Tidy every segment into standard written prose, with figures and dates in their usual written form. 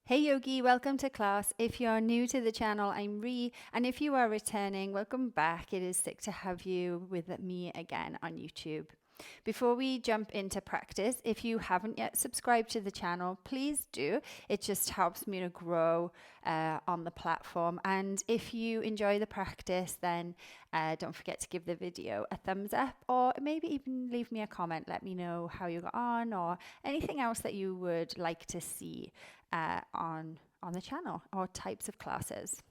Hey Yogi, welcome to class. If you're new to the channel, I'm Ree, and if you are returning, welcome back. It is sick to have you with me again on YouTube. Before we jump into practice, if you haven't yet subscribed to the channel, please do. It just helps me to grow on the platform. And if you enjoy the practice, then don't forget to give the video a thumbs up, or maybe even leave me a comment. Let me know how you got on or anything else that you would like to see on the channel or types of classes.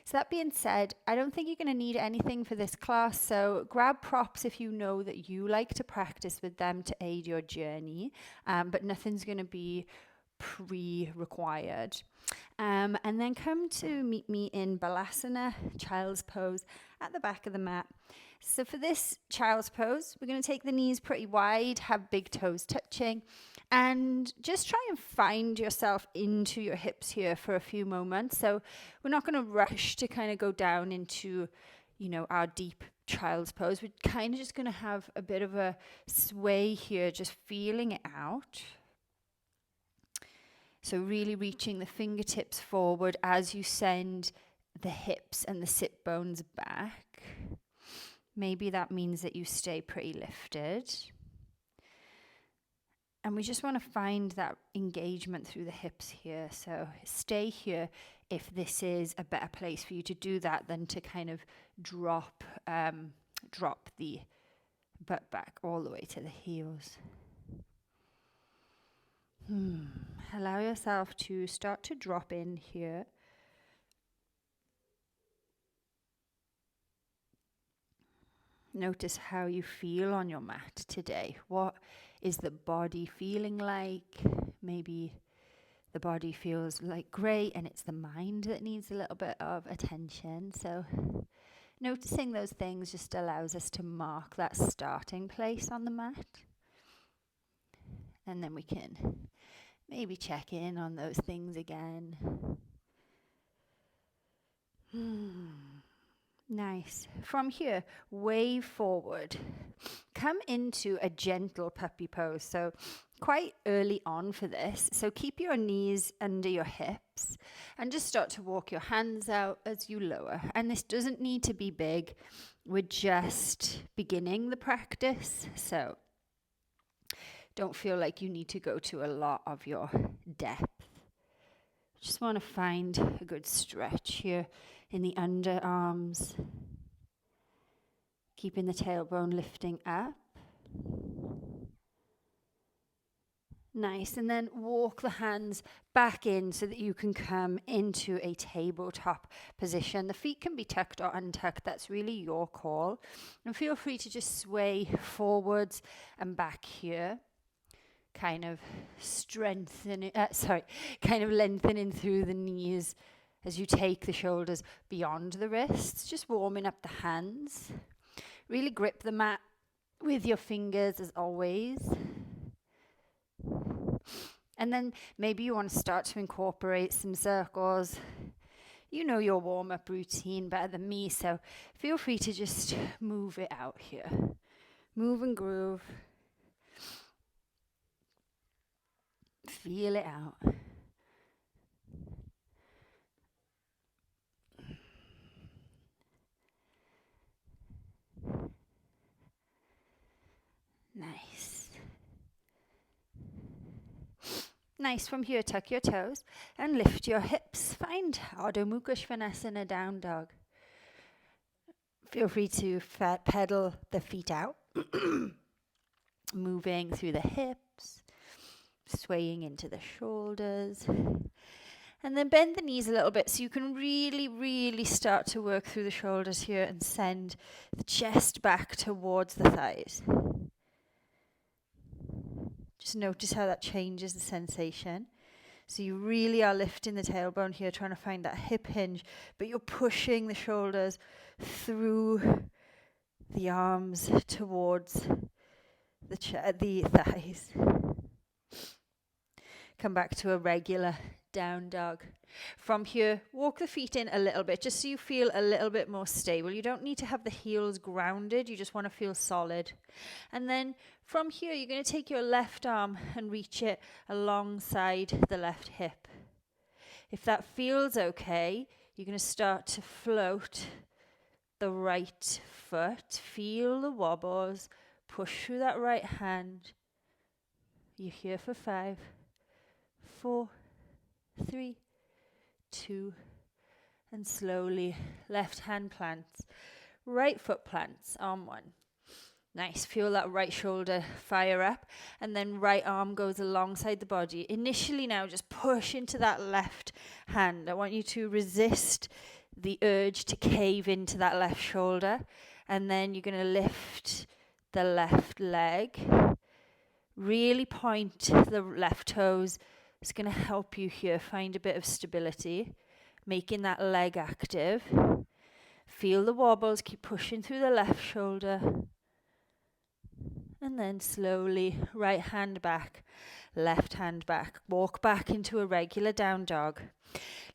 So that being said, I don't think you're going to need anything for this class. So grab props if you know that you like to practice with them to aid your journey, but nothing's going to be pre-required. And then come to meet me in Balasana, child's pose, at the back of the mat. So for this child's pose, we're going to take the knees pretty wide, have big toes touching, and just try and find yourself into your hips here for a few moments. So we're not going to rush to kind of go down into, our deep child's pose. We're kind of just going to have a bit of a sway here, just feeling it out. So really reaching the fingertips forward as you send the hips and the sit bones back. Maybe that means that you stay pretty lifted. And we just want to find that engagement through the hips here. So stay here if this is a better place for you to do that than to kind of drop the butt back all the way to the heels. Allow yourself to start to drop in here. Notice how you feel on your mat today. What is the body feeling like? Maybe the body feels like great and it's the mind that needs a little bit of attention. So noticing those things just allows us to mark that starting place on the mat. And then we can maybe check in on those things again. Nice. From here, wave forward. Come into a gentle puppy pose. So quite early on for this. So keep your knees under your hips and just start to walk your hands out as you lower. And this doesn't need to be big. We're just beginning the practice. So don't feel like you need to go to a lot of your depth. Just want to find a good stretch here in the underarms. Keeping the tailbone lifting up. Nice. And then walk the hands back in so that you can come into a tabletop position. The feet can be tucked or untucked. That's really your call. And feel free to just sway forwards and back here. Kind of lengthening through the knees as you take the shoulders beyond the wrists, just warming up the hands. Really grip the mat with your fingers as always. And then maybe you want to start to incorporate some circles. You know your warm-up routine better than me, so feel free to just move it out here. Move and groove. Feel it out. Nice. Nice. From here, tuck your toes and lift your hips. Find Adho Mukha Svanasana, down dog. Feel free to pedal the feet out. Moving through the hips. Swaying into the shoulders. And then bend the knees a little bit so you can really, really start to work through the shoulders here and send the chest back towards the thighs. Just notice how that changes the sensation. So you really are lifting the tailbone here, trying to find that hip hinge, but you're pushing the shoulders through the arms towards the thighs. Come back to a regular down dog. From here, walk the feet in a little bit, just so you feel a little bit more stable. You don't need to have the heels grounded, you just want to feel solid. And then from here, you're going to take your left arm and reach it alongside the left hip. If that feels okay, you're going to start to float the right foot. Feel the wobbles. Push through that right hand. You're here for 5, 4, 3, 2, and slowly left hand plants, right foot plants on 1. Nice. Feel that right shoulder fire up, and then right arm goes alongside the body. Initially now, just push into that left hand. I want you to resist the urge to cave into that left shoulder, and then you're going to lift the left leg. Really point the left toes. It's going to help you here find a bit of stability, making that leg active. Feel the wobbles. Keep pushing through the left shoulder. And then slowly, right hand back, left hand back. Walk back into a regular down dog.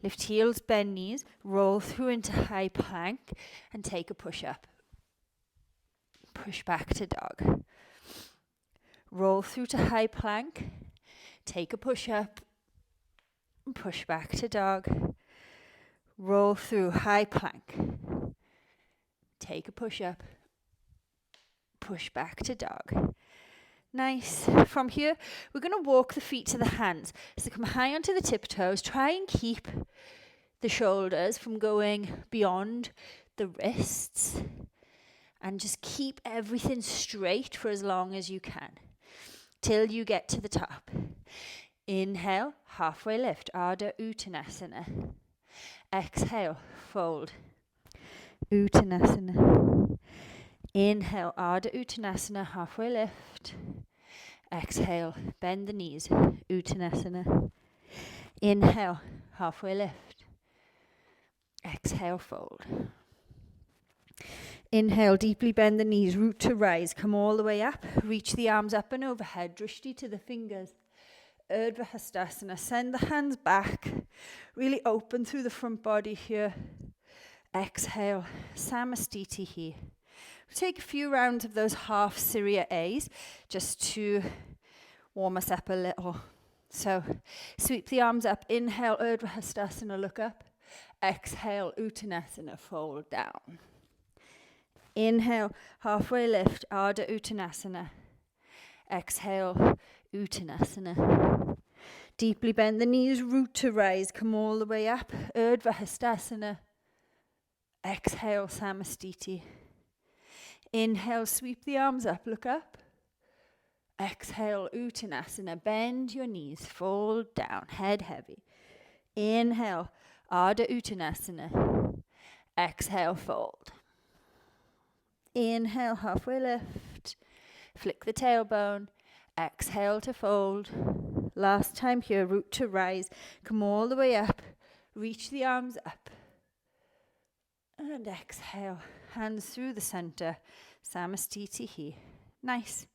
Lift heels, bend knees, roll through into high plank, and take a push up. Push back to dog. Roll through to high plank, take a push up, and push back to dog. Roll through high plank, take a push up, push back to dog. Nice. From here, we're going to walk the feet to the hands. So come high onto the tiptoes. Try and keep the shoulders from going beyond the wrists. And just keep everything straight for as long as you can, till you get to the top. Inhale, halfway lift, Ardha Uttanasana. Exhale, fold. Uttanasana. Inhale, Ardha Uttanasana, halfway lift. Exhale, bend the knees, Uttanasana. Inhale, halfway lift. Exhale, fold. Inhale, deeply bend the knees, root to rise. Come all the way up. Reach the arms up and overhead. Drishti to the fingers. Urdhva Hastasana. Send the hands back. Really open through the front body here. Exhale, Samastiti here. Take a few rounds of those half Surya A's just to warm us up a little. So sweep the arms up. Inhale, Urdhva Hastasana, look up. Exhale, Uttanasana, fold down. Inhale, halfway lift, Ardha Uttanasana. Exhale, Uttanasana. Deeply bend the knees, root to rise, come all the way up. Urdhva Hastasana. Exhale, Samastiti. Inhale, sweep the arms up, look up. Exhale, Uttanasana. Bend your knees, fold down, head heavy. Inhale, Ardha Uttanasana. Exhale, fold. Inhale, halfway lift. Flick the tailbone. Exhale to fold. Last time here, root to rise. Come all the way up. Reach the arms up. And exhale. Hands through the center. Samastiti here. Nice.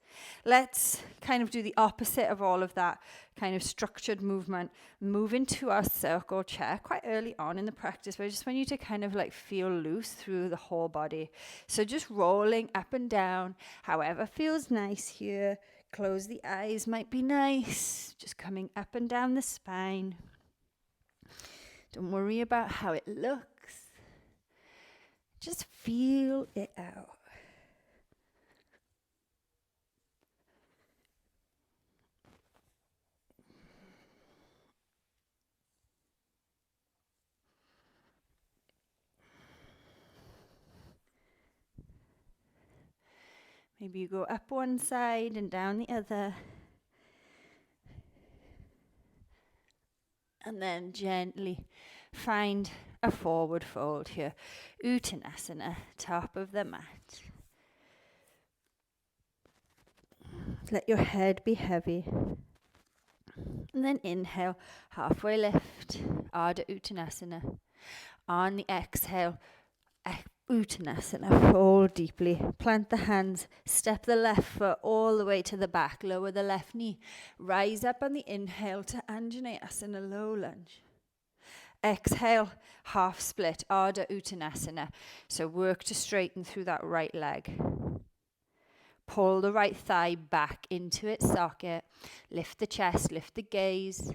Let's kind of do the opposite of all of that kind of structured movement. Move into our circle chair quite early on in the practice, but I just want you to kind of like feel loose through the whole body. So just rolling up and down, however feels nice here. Close the eyes, might be nice. Just coming up and down the spine. Don't worry about how it looks. Just feel it out. Maybe you go up one side and down the other. And then gently find a forward fold here. Uttanasana, top of the mat. Let your head be heavy. And then inhale, halfway lift, Ardha Uttanasana. On the exhale, Uttanasana, fold deeply. Plant the hands, step the left foot all the way to the back, lower the left knee. Rise up on the inhale to Anjaneyasana, low lunge. Exhale, half split, Ardha Uttanasana. So work to straighten through that right leg. Pull the right thigh back into its socket. Lift the chest, lift the gaze.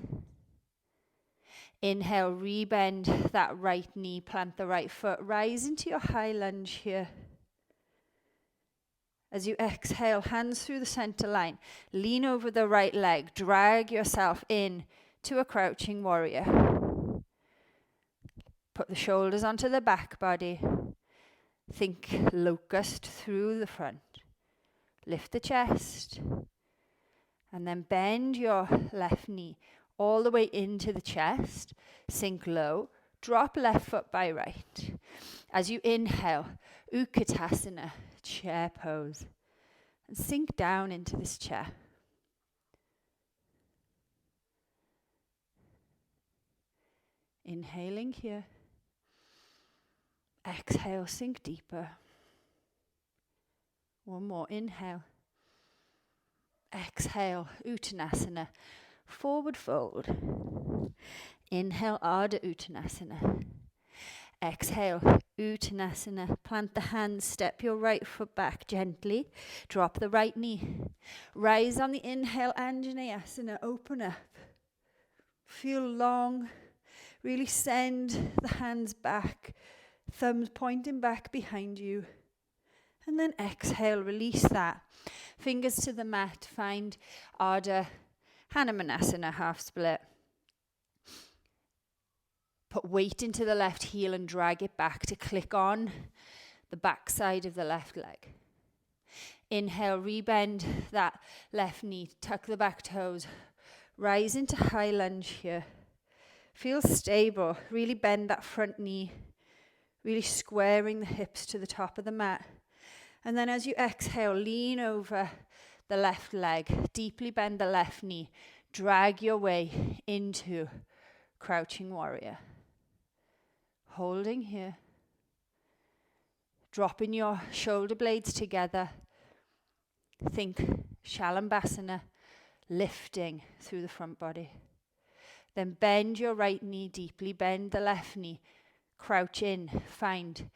Inhale, rebend that right knee, plant the right foot, rise into your high lunge here. As you exhale, hands through the center line, lean over the right leg, drag yourself in to a crouching warrior. Put the shoulders onto the back body. Think locust through the front. Lift the chest. And then bend your left knee all the way into the chest. Sink low. Drop left foot by right. As you inhale, Utkatasana, chair pose. And sink down into this chair. Inhaling here. Exhale, sink deeper. One more, inhale. Exhale, Uttanasana, forward fold. Inhale, Ardha Uttanasana. Exhale, Uttanasana. Plant the hands, step your right foot back gently. Drop the right knee. Rise on the inhale, Anjaneyasana, open up. Feel long. Really send the hands back. Thumbs pointing back behind you. And then exhale, release that. Fingers to the mat, find Ardha Hanumanasana, half split. Put weight into the left heel and drag it back to click on the back side of the left leg. Inhale, rebend that left knee, tuck the back toes. Rise into high lunge here. Feel stable, really bend that front knee. Really squaring the hips to the top of the mat. And then as you exhale, lean over the left leg. Deeply bend the left knee. Drag your way into crouching warrior. Holding here. Dropping your shoulder blades together. Think Shalambhasana, lifting through the front body. Then bend your right knee deeply. Bend the left knee. Crouch in, find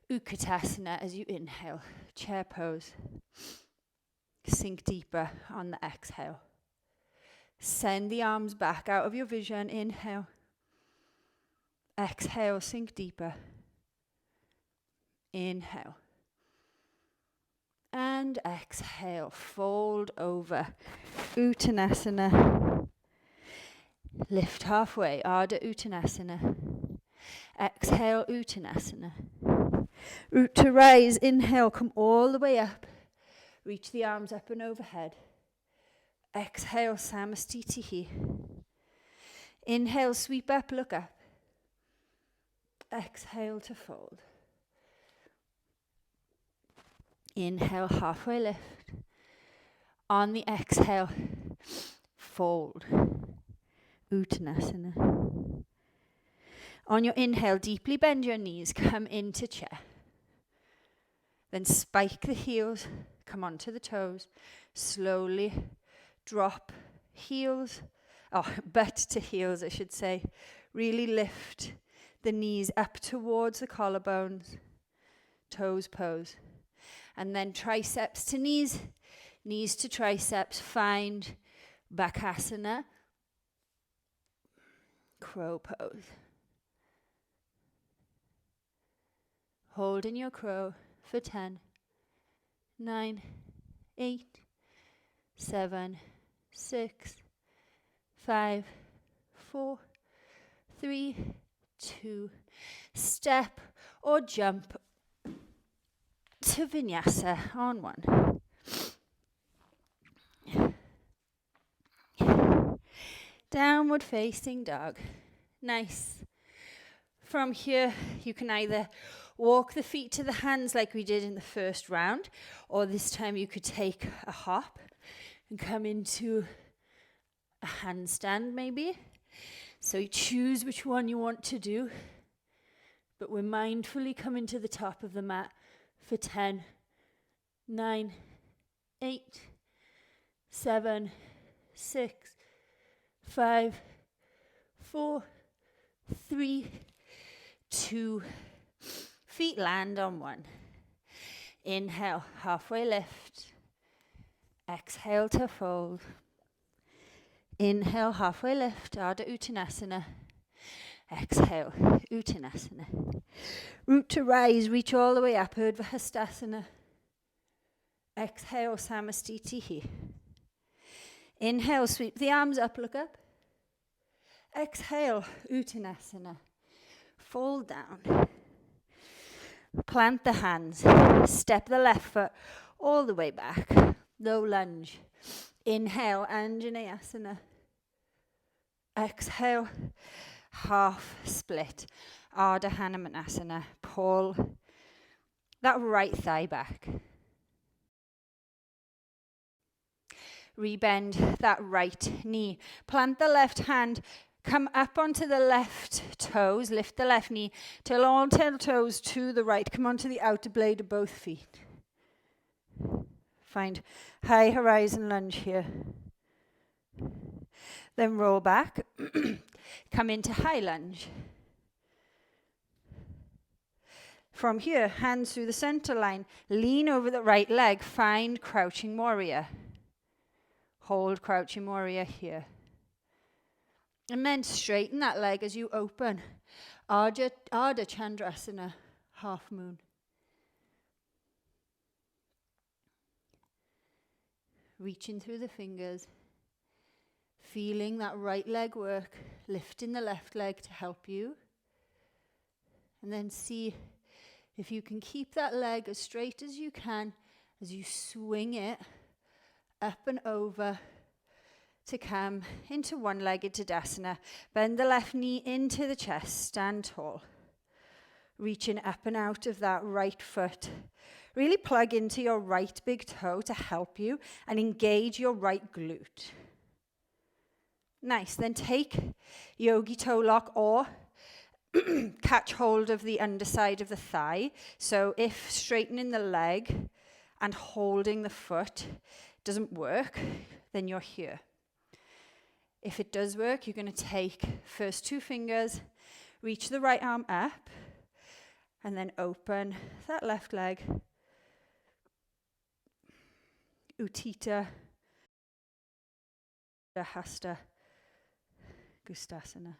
Utkatasana as you inhale, chair pose. Sink deeper on the exhale. Send the arms back out of your vision, inhale. Exhale, sink deeper. Inhale. And exhale, fold over, Uttanasana. Lift halfway, Ardha Uttanasana. Exhale, Uttanasana. Root to rise, inhale, come all the way up. Reach the arms up and overhead. Exhale, Samastitihi. Inhale, sweep up, look up. Exhale to fold. Inhale, halfway lift. On the exhale, fold. Uttanasana. On your inhale, deeply bend your knees, come into chair. Then spike the heels, come onto the toes. Slowly drop butt to heels, I should say. Really lift the knees up towards the collarbones. Toes pose. And then triceps to knees, knees to triceps. Find Bakasana, crow pose. Hold in your crow for 10, 9, 8, 7, 6, 5, 4, 3, 2. Step or jump to Vinyasa on 1. Downward facing dog. Nice. From here, you can either walk the feet to the hands like we did in the first round, or this time you could take a hop and come into a handstand maybe. So you choose which one you want to do, but we're mindfully coming to the top of the mat for 10, 9, 8, 7, 6, 5, 4, 3, 2. Feet land on 1. Inhale, halfway lift. Exhale to fold. Inhale, halfway lift, Ardha Uttanasana. Exhale, Uttanasana. Root to rise, reach all the way up, Urdhva Hastasana. Exhale, Samastitihi. Inhale, sweep the arms up, look up. Exhale, Uttanasana. Fold down. Plant the hands. Step the left foot all the way back. Low lunge. Inhale, Anjaneyasana. Exhale, half split. Ardha Hanumanasana. Pull that right thigh back. Rebend that right knee. Plant the left hand. Come up onto the left toes. Lift the left knee till all 10 toes to the right. Come onto the outer blade of both feet. Find high horizon lunge here. Then roll back. Come into high lunge. From here, hands through the center line. Lean over the right leg. Find crouching warrior. Hold crouching warrior here. And then straighten that leg as you open. Ardha Chandrasana, half moon. Reaching through the fingers. Feeling that right leg work. Lifting the left leg to help you. And then see if you can keep that leg as straight as you can as you swing it up and over to come into one-legged Tadasana. Bend the left knee into the chest, stand tall. Reaching up and out of that right foot. Really plug into your right big toe to help you and engage your right glute. Nice, then take yogi toe lock or catch hold of the underside of the thigh. So if straightening the leg and holding the foot doesn't work, then you're here. If it does work, you're going to take first 2 fingers, reach the right arm up, and then open that left leg. Utthita, Hasta, Gustasana.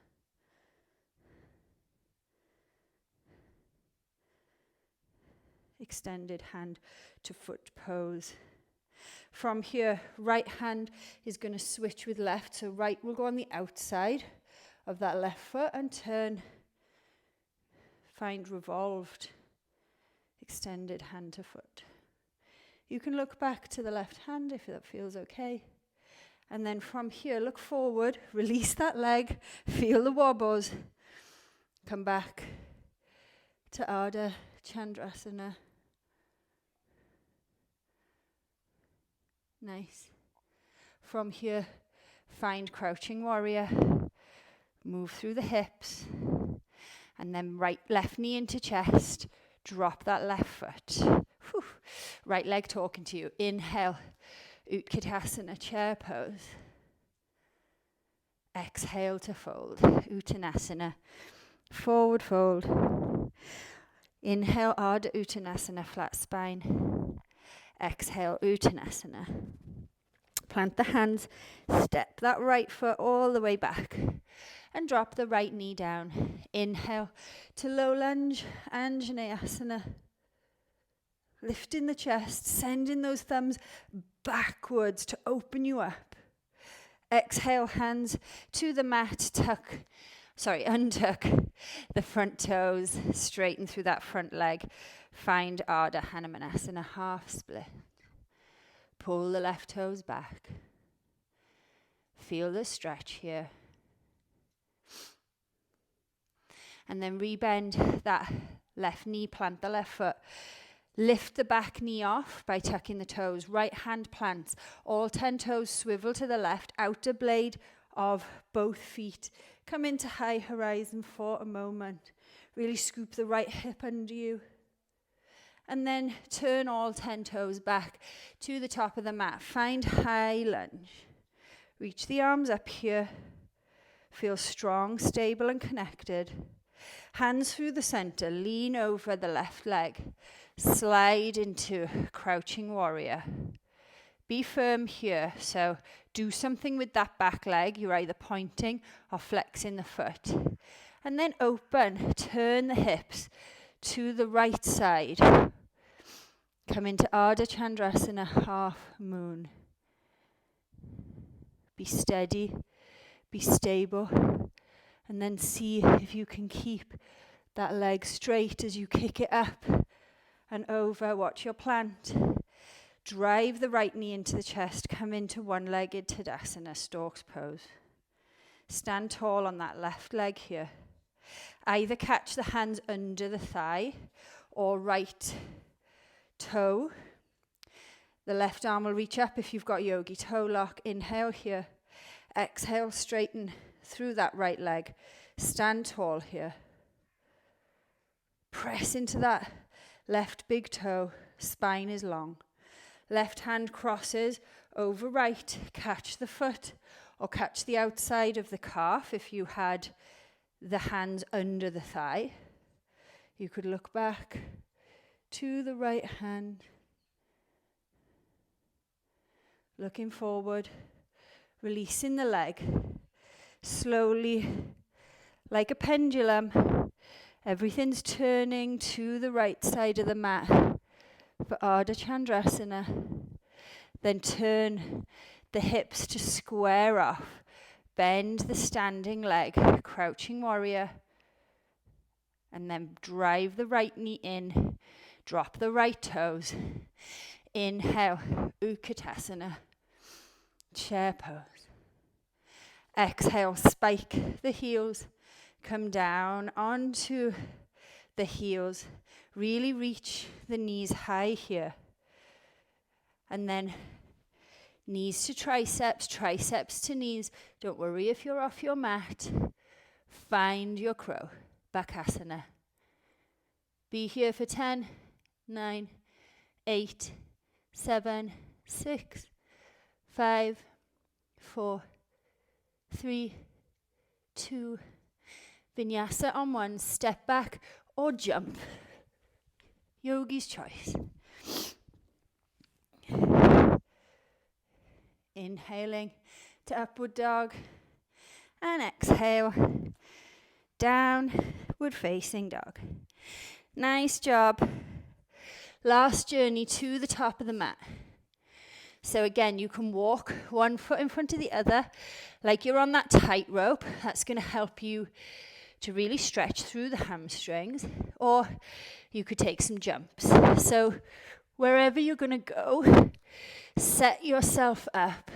Extended hand to foot pose. From here, right hand is going to switch with left. So right will go on the outside of that left foot and turn. Find revolved, extended hand to foot. You can look back to the left hand if that feels okay. And then from here, look forward, release that leg, feel the wobbles. Come back to Ardha Chandrasana. Nice. From here, find crouching warrior. Move through the hips. And then left knee into chest. Drop that left foot. Whew. Right leg talking to you. Inhale. Utkatasana, chair pose. Exhale to fold. Uttanasana. Forward fold. Inhale, Ardha Uttanasana, flat spine. Exhale, Uttanasana. Plant the hands, step that right foot all the way back and drop the right knee down. Inhale to low lunge, Anjaneyasana. Lifting the chest, sending those thumbs backwards to open you up. Exhale, hands to the mat, untuck the front toes, straighten through that front leg. Find Ardha Hanumanasana, half split. Pull the left toes back. Feel the stretch here. And then rebend that left knee, plant the left foot. Lift the back knee off by tucking the toes. Right hand plants. All 10 toes swivel to the left. Outer blade of both feet. Come into high horizon for a moment. Really scoop the right hip under you. And then turn all 10 toes back to the top of the mat. Find high lunge. Reach the arms up here. Feel strong, stable and connected. Hands through the center. Lean over the left leg. Slide into crouching warrior. Be firm here. So do something with that back leg. You're either pointing or flexing the foot. And then open, turn the hips to the right side. Come into Ardha Chandrasana, half moon. Be steady, be stable, and then see if you can keep that leg straight as you kick it up and over. Watch your plant. Drive the right knee into the chest. Come into one-legged Tadasana, stork's pose. Stand tall on that left leg here. Either catch the hands under the thigh or right toe. The left arm will reach up if you've got yogi toe lock. Inhale here. Exhale, straighten through that right leg. Stand tall here. Press into that left big toe. Spine is long. Left hand crosses over right. Catch the foot or catch the outside of the calf if you had the hands under the thigh. You could look back to the right hand. Looking forward, releasing the leg. Slowly, like a pendulum, everything's turning to the right side of the mat for Ardha Chandrasana. Then turn the hips to square off. Bend the standing leg, crouching warrior. And then drive the right knee in. Drop the right toes. Inhale, Utkatasana, chair pose. Exhale, spike the heels. Come down onto the heels. Really reach the knees high here. And then knees to triceps, triceps to knees. Don't worry if you're off your mat. Find your crow, Bakasana. Be here for 10, 9, 8, 7, 6, 5, 4, 3, 2. Vinyasa on one, step back or jump. Yogi's choice. Inhaling to upward dog and exhale, downward facing dog. Nice job. Last journey to the top of the mat. So again, you can walk one foot in front of the other like you're on that tightrope. That's going to help you to really stretch through the hamstrings. Or you could take some jumps. So wherever you're going to go, set yourself up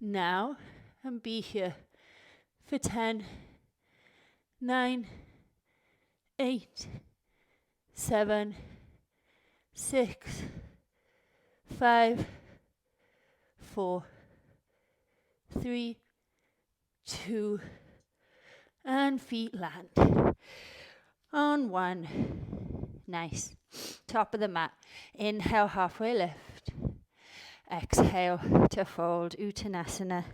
now and be here for 10, 9, 8, 7, 6, 5, 4, 3, 2, and feet land on one. Nice. Top of the mat. Inhale, halfway lift. Exhale to fold, Uttanasana.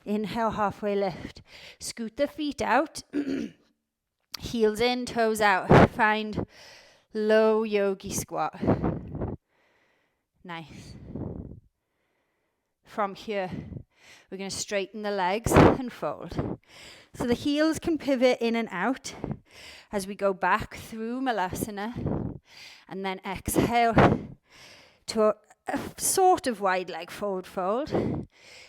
Inhale, halfway lift. Scoot the feet out. Heels in, toes out. Find low yogi squat. Nice. From here, we're going to straighten the legs and fold. So the heels can pivot in and out as we go back through Malasana. And then exhale to a sort of wide leg forward fold.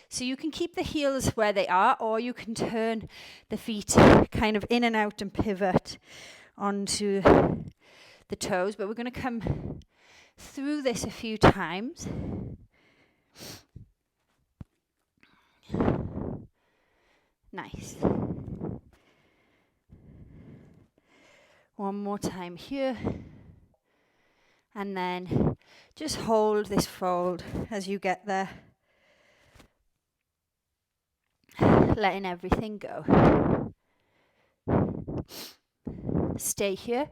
So you can keep the heels where they are, or you can turn the feet kind of in and out and pivot onto the toes. But we're going to come through this a few times. Nice. One more time here. And then just hold this fold as you get there. Letting everything go. Stay here,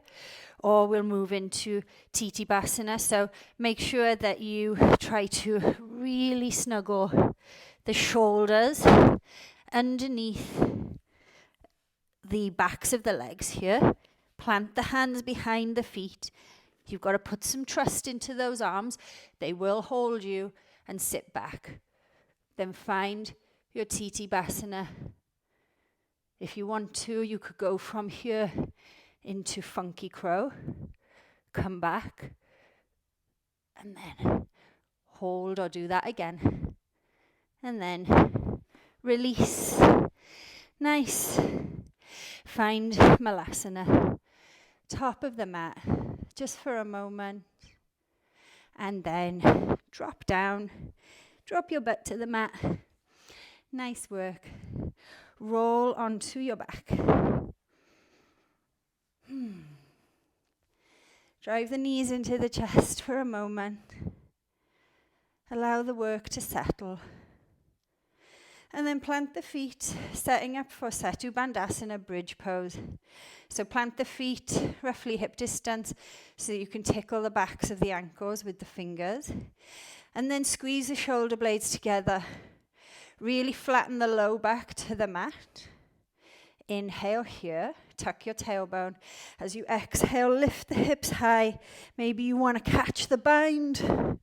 or we'll move into Titibhasana. So make sure that you try to really snuggle the shoulders underneath the backs of the legs here. Plant the hands behind the feet. You've got to put some trust into those arms. They will hold you, and sit back. Then find your Tittipasana. If you want to, you could go from here into Funky Crow, come back, and then hold or do that again. And then release. Nice. Find Malasana, top of the mat, just for a moment. And then drop down, drop your butt to the mat. Nice work. Roll onto your back. Drive the knees into the chest for a moment. Allow the work to settle. And then plant the feet, setting up for Setu Bandhasana bridge pose. So plant the feet roughly hip distance so you can tickle the backs of the ankles with the fingers. And then squeeze the shoulder blades together. Really flatten the low back to the mat. Inhale here, tuck your tailbone. As you exhale, lift the hips high. Maybe you want to catch the bind.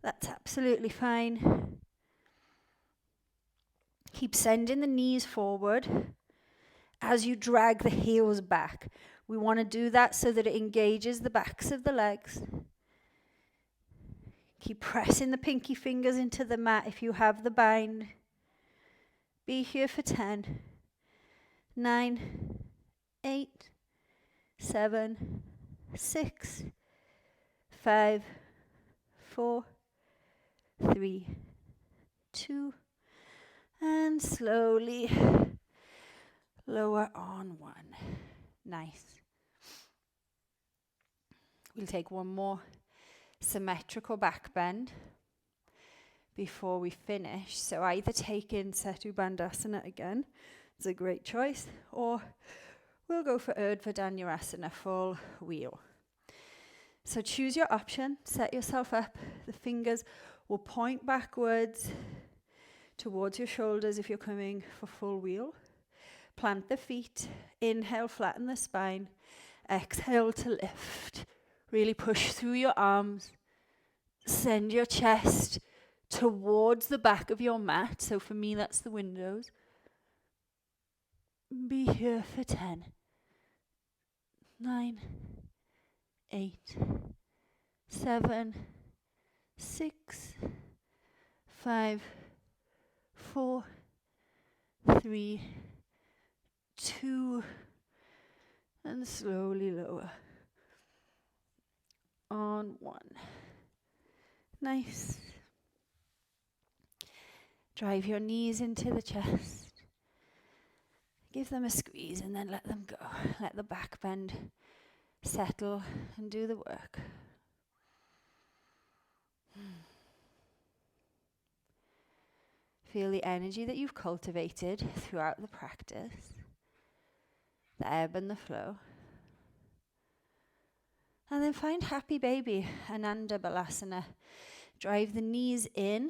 That's absolutely fine. Keep sending the knees forward as you drag the heels back. We want to do that so that it engages the backs of the legs. Keep pressing the pinky fingers into the mat if you have the bind. Be here for 10, 9, 8, 7, 6, 5, 4, 3, 2, and slowly lower on 1. Nice. We'll take one more symmetrical back bend before we finish. So either take in Setu Bandhasana again, it's a great choice, or we'll go for Urdhva Dhanurasana, full wheel. So choose your option, set yourself up. The fingers will point backwards towards your shoulders if you're coming for full wheel. Plant the feet, inhale, flatten the spine, exhale to lift. Really push through your arms, send your chest towards the back of your mat. So for me, that's the windows. Be here for 10, 9, 8, 7, 6, 5, 4, 3, 2, and slowly lower on 1. Nice. Drive your knees into the chest. Give them a squeeze and then let them go. Let the back bend settle and do the work. Feel the energy that you've cultivated throughout the practice, the ebb and the flow. And then find happy baby, Ananda Balasana. Drive the knees in.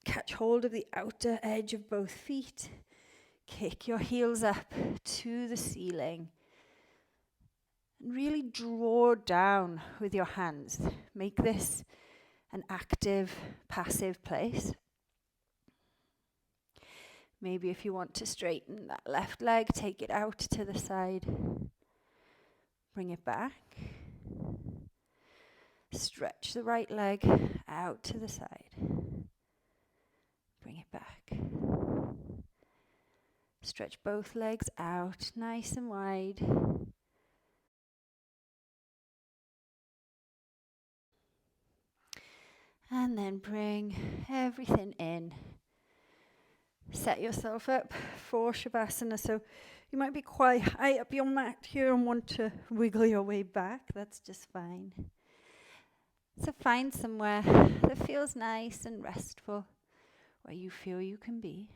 Catch hold of the outer edge of both feet. Kick your heels up to the ceiling. And really draw down with your hands. Make this an active, passive place. Maybe if you want to straighten that left leg, take it out to the side. Bring it back. Stretch the right leg out to the side. Bring it back. Stretch both legs out nice and wide. And then bring everything in. Set yourself up for Shavasana. So you might be quite high up your mat here and want to wiggle your way back. That's just fine. So find somewhere that feels nice and restful, where you feel you can be.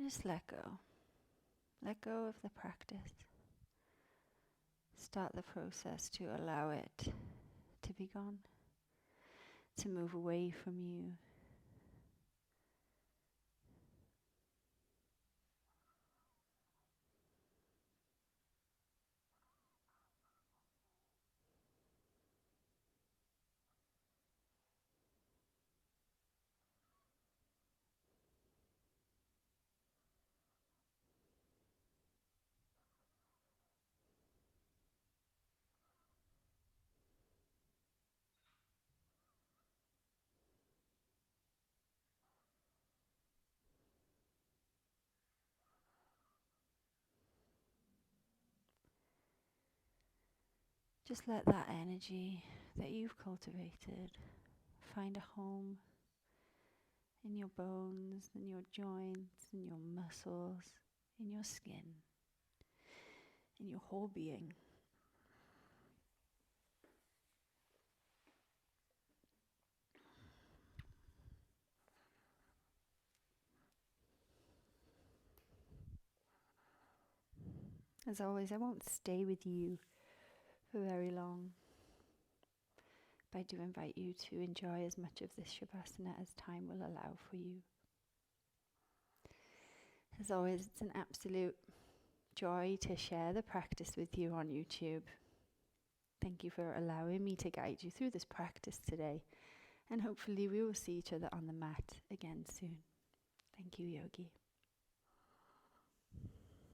Just let go. Let go of the practice. Start the process to allow it to be gone, to move away from you. Just let that energy that you've cultivated find a home in your bones, in your joints, in your muscles, in your skin, in your whole being. As always, I won't stay with you for very long, but I do invite you to enjoy as much of this Shavasana as time will allow for you. As always, it's an absolute joy to share the practice with you on YouTube. Thank you for allowing me to guide you through this practice today, and hopefully we will see each other on the mat again soon. Thank you, Yogi.